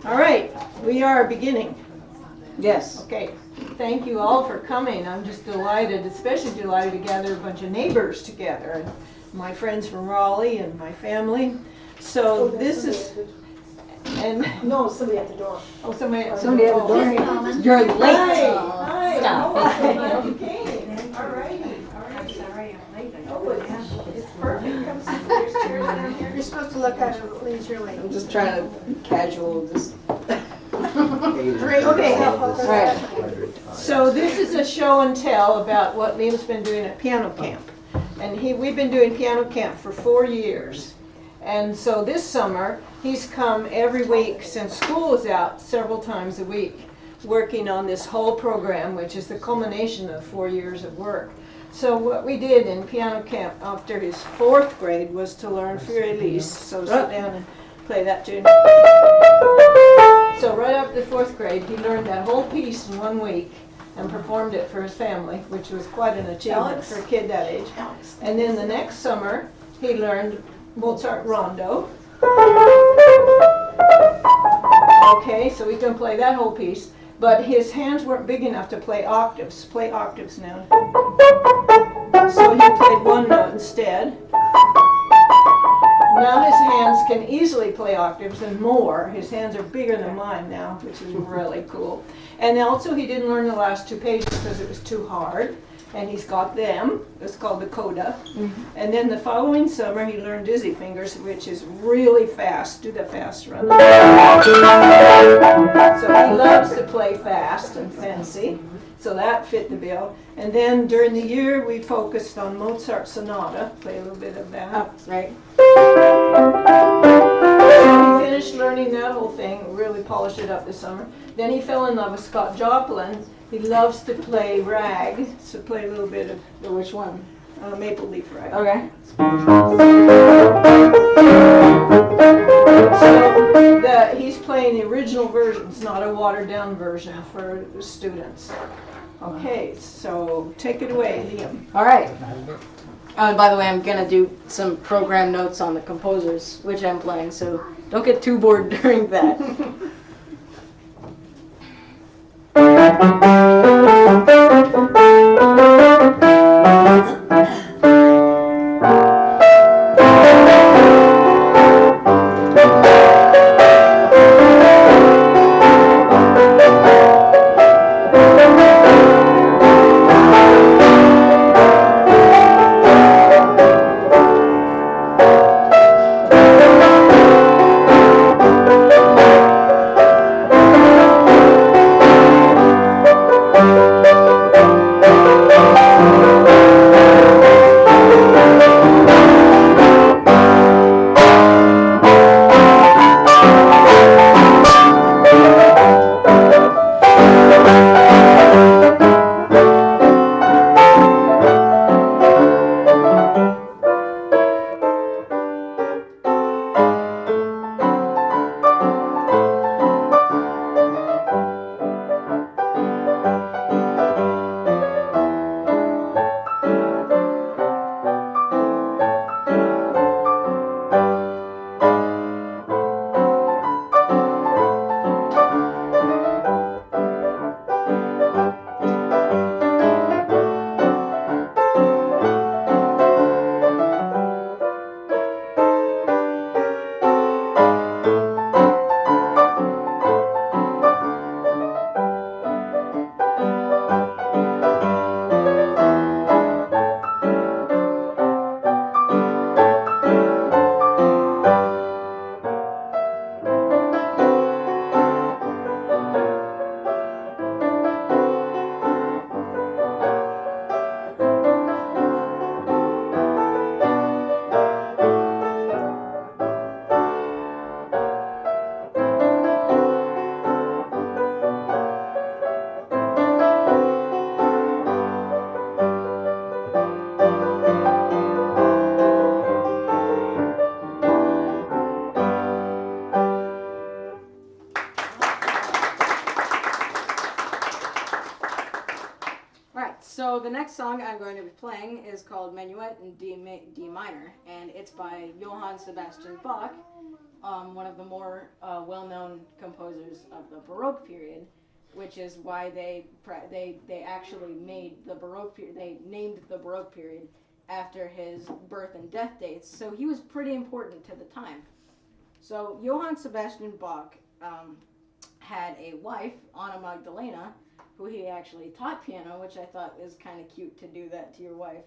All right, we are beginning. Yes. Okay, thank you all for coming. I'm just delighted, especially delighted to gather a bunch of neighbors together, and my friends from Raleigh and my family. So this is, and No, somebody at the door. oh, somebody at the Somebody at the door. You're late. Hi. Stop. Oh, glad you came. All righty. I'm sorry I'm late. Oh, it's perfect. Come sit. There's chairs down here. You're supposed to look at it, leisurely. I'm just trying to be casual, just. Okay. Right. So this is a show and tell about what Liam's been doing at piano camp. And we've been doing piano camp for 4 years. And so this summer, he's come every week since school is out, several times a week, working on this whole program, which is the culmination of 4 years of work. So what we did in piano camp after his 4th grade was to learn Fuer, Elise. So sit down and play that tune. So right after the 4th grade, he learned that whole piece in 1 week and performed it for his family, which was quite an achievement for a kid that age. And then the next summer, he learned Mozart Rondo. Okay, so we can play that whole piece, but his hands weren't big enough to play octaves. Play octaves now. So he played one note instead. Now his hands can easily play octaves and more. His hands are bigger than mine now, which is really cool. And also he didn't learn the last 2 pages because it was too hard. And he's got them. It's called the coda. And then the following summer he learned Dizy fingers, which is really fast. Do the fast run. So he loves to play fast and fancy. So that fit the bill. And then during the year we focused on Mozart Sonata. Play a little bit of that. Oh, right. So he finished learning that whole thing, really polished it up this summer. Then he fell in love with Scott Joplin. He loves to play rag, so play a little bit of Which one? Maple Leaf Rag. Okay. So he's playing the original version, it's not a watered down version for the students. Okay, so take it away, Liam. All right. By the way, I'm gonna do some program notes on the composers, which I'm playing, so don't get too bored during that. So the next song I'm going to be playing is called Menuet in D minor, and it's by Johann Sebastian Bach, one of the more well-known composers of the Baroque period, which is why they actually made the Baroque period. They named the Baroque period after his birth and death dates. So he was pretty important to the time. So Johann Sebastian Bach had a wife, Anna Magdalena, who he actually taught piano, which I thought was kind of cute to do that to your wife.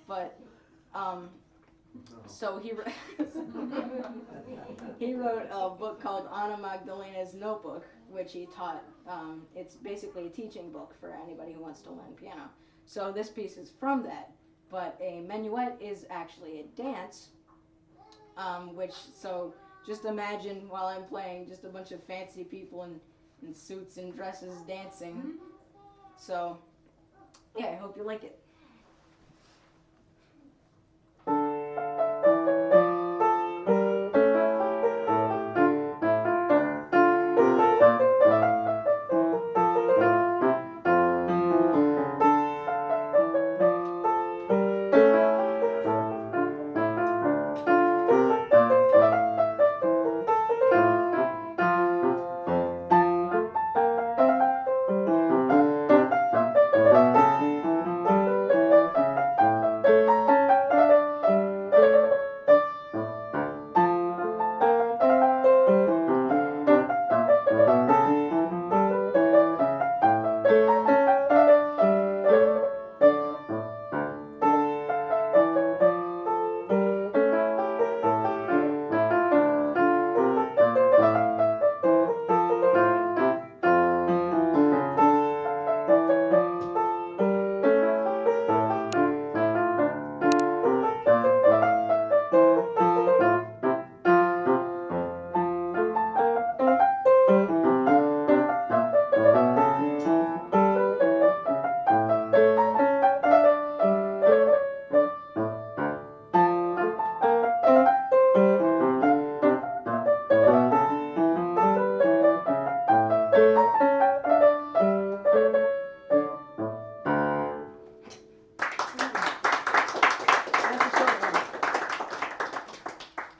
But so he he wrote a book called Anna Magdalena's Notebook, which he taught. It's basically a teaching book for anybody who wants to learn piano. So this piece is from that. But a menuet is actually a dance, so just imagine while I'm playing just a bunch of fancy people in suits and dresses dancing. So, yeah, I hope you like it.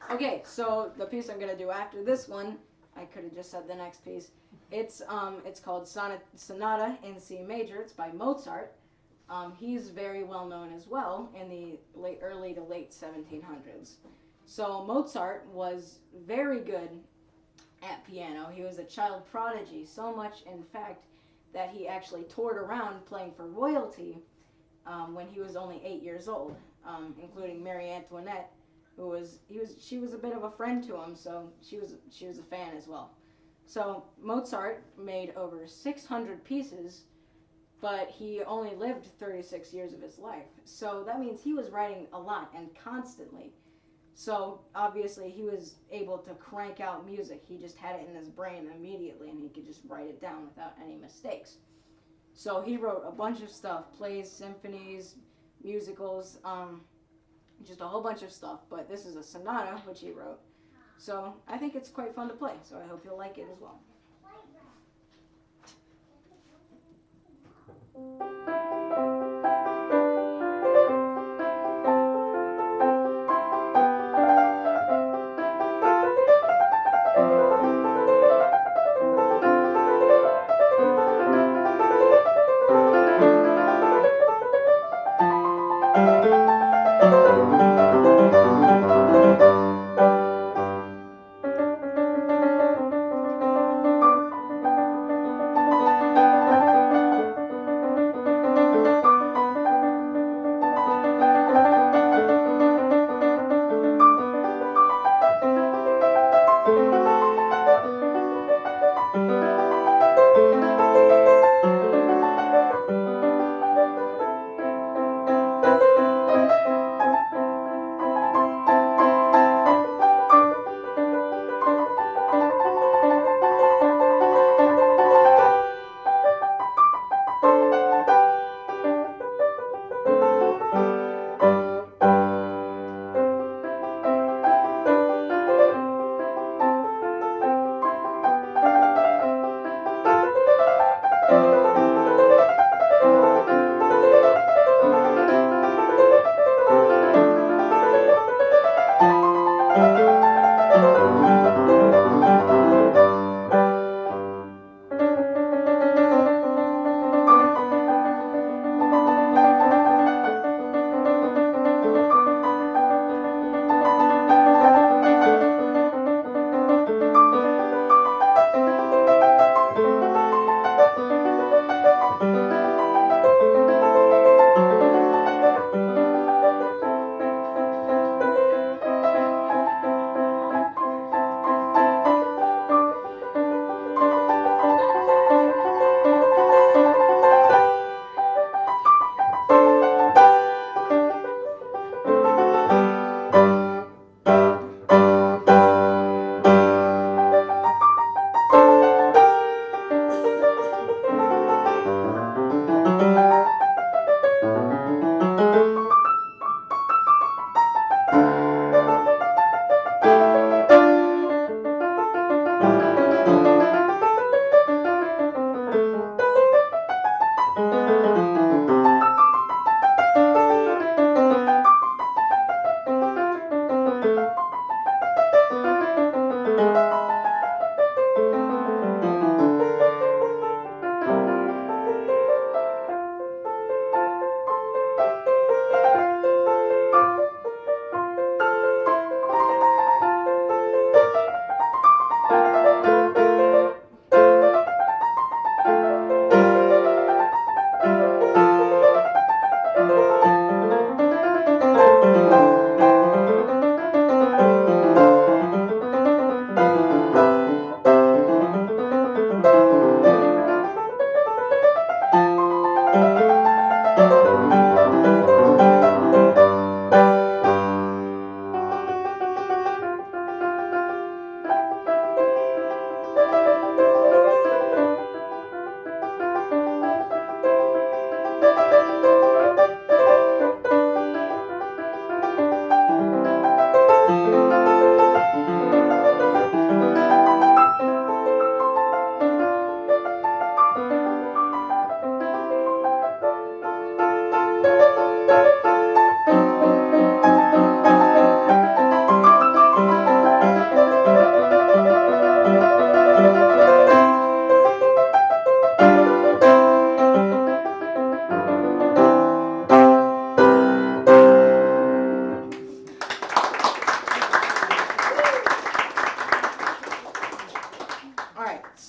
Okay, so the piece I'm going to do after this one, I could have just said the next piece. It's called Sonata in C major. It's by Mozart. He's very well known as well in the early to late 1700s. So Mozart was very good at piano. He was a child prodigy, so much in fact that he actually toured around playing for royalty when he was only 8 years old, including Marie Antoinette, she was a bit of a friend to him, so she was a fan as well. So Mozart made over 600 pieces, but he only lived 36 years of his life. So that means he was writing a lot and constantly. So obviously he was able to crank out music. He just had it in his brain immediately and he could just write it down without any mistakes. So he wrote a bunch of stuff, plays, symphonies, musicals, just a whole bunch of stuff. But this is a sonata, which he wrote. So I think it's quite fun to play, so I hope you'll like it as well.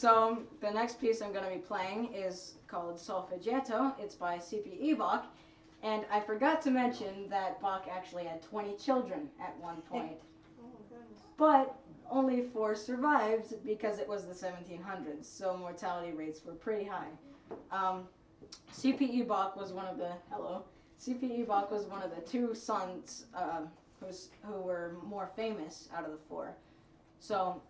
So the next piece I'm going to be playing is called Solfeggietto. It's by C.P.E. Bach. And I forgot to mention that Bach actually had 20 children at one point. But only 4 survived because it was the 1700s, so mortality rates were pretty high. C.P.E. Bach was one of the C.P.E. Bach was one of the 2 sons who were more famous out of the 4. So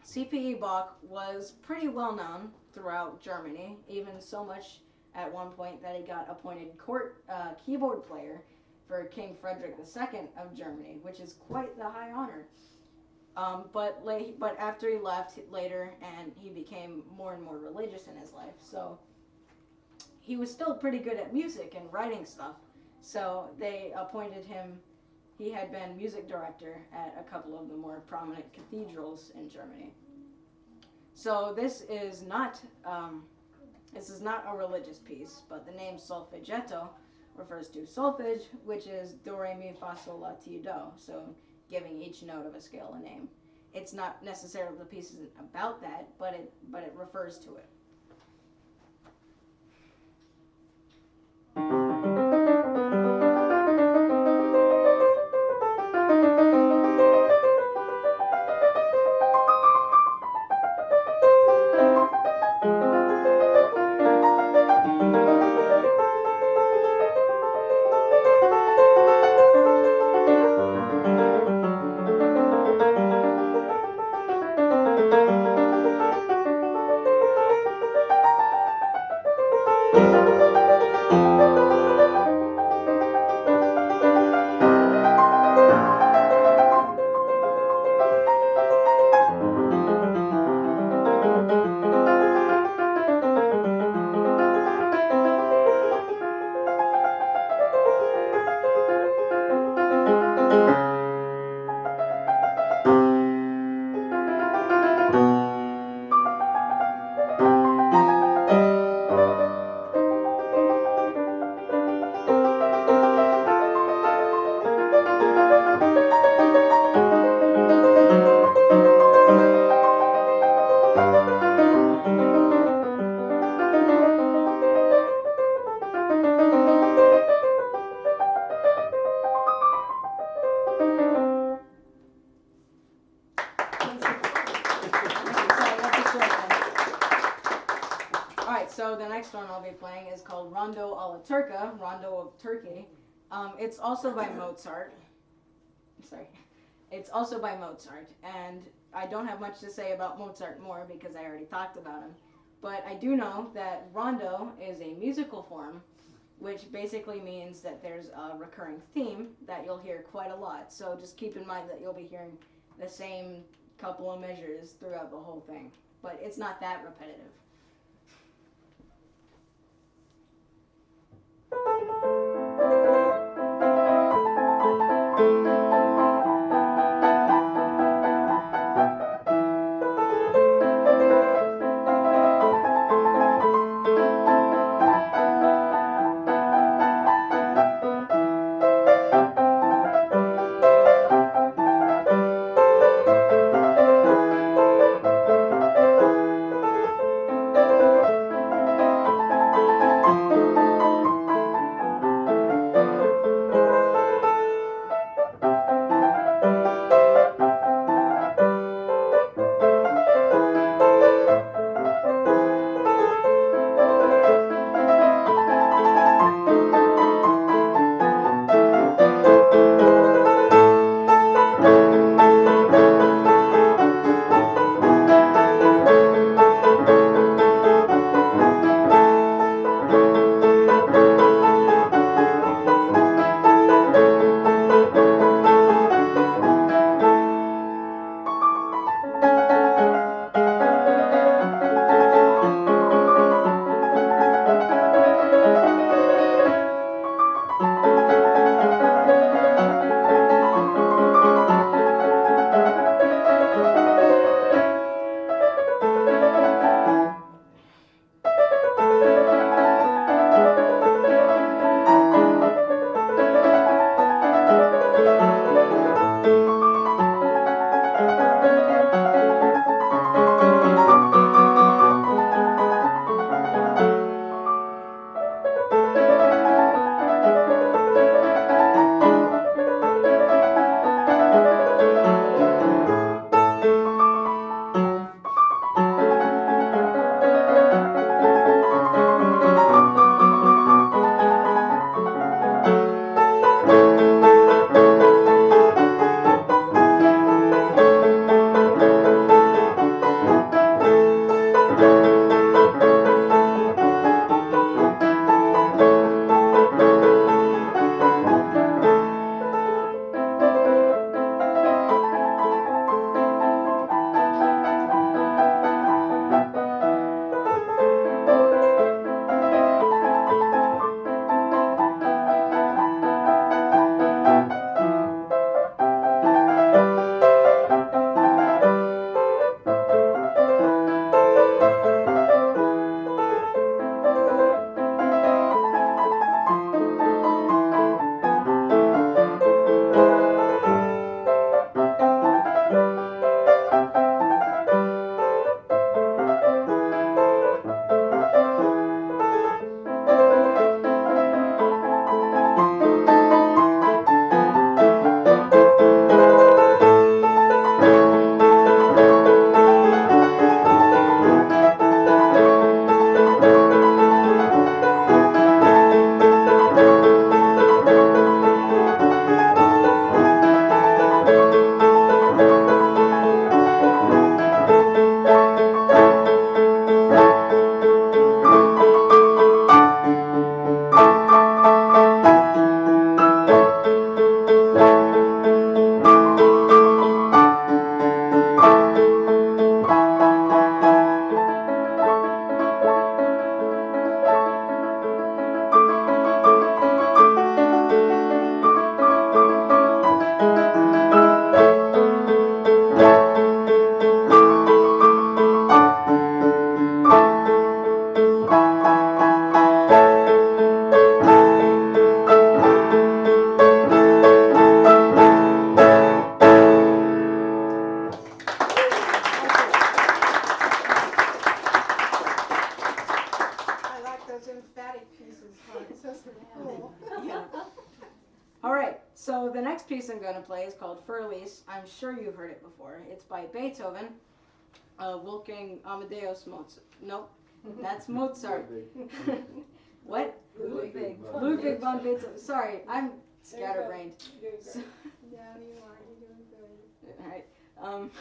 C.P.E. Bach was pretty well known throughout Germany, even so much at one point that he got appointed court keyboard player for King Frederick II of Germany, which is quite the high honor. But after he left later, and he became more and more religious in his life, so he was still pretty good at music and writing stuff. So they appointed him. He had been music director at a couple of the more prominent cathedrals in Germany. So this is not a religious piece, but the name Solfeggietto refers to solfege, which is do, re, mi, fa, sol, la, ti, do. So giving each note of a scale a name. It's not necessarily, the piece isn't about that, but it refers to it. So the next one I'll be playing is called Rondo alla Turca, Rondo of Turkey. It's also by Mozart. Sorry. It's also by Mozart, and I don't have much to say about Mozart more because I already talked about him. But I do know that rondo is a musical form, which basically means that there's a recurring theme that you'll hear quite a lot. So just keep in mind that you'll be hearing the same couple of measures throughout the whole thing. But it's not that repetitive. play is called Für Elise. I'm sure you've heard it before. It's by Beethoven, Wolfgang Amadeus Mozart. Nope, that's Mozart. What? Ludwig. Ludwig von Beethoven. Sorry, I'm scatterbrained. So, Yeah, you are. You're doing good. all right.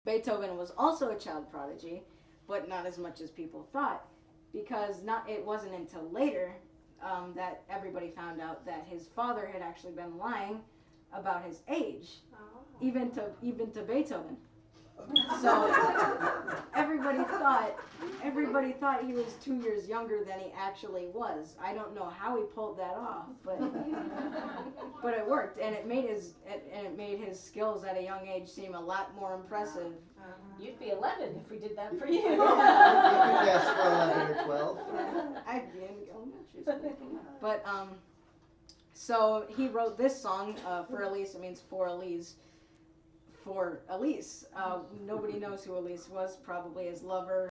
Beethoven was also a child prodigy, but not as much as people thought, because it wasn't until later that everybody found out that his father had actually been lying about his age, even to Beethoven. So everybody thought he was 2 years younger than he actually was. I don't know how he pulled that off, but it worked, and it made his skills at a young age seem a lot more impressive. You'd be 11 if we did that for you. You could guess for 11 or 12. I'd be in elementary school. But so he wrote this song for Elise. It means for Elise. For Elise. Nobody knows who Elise was. Probably his lover.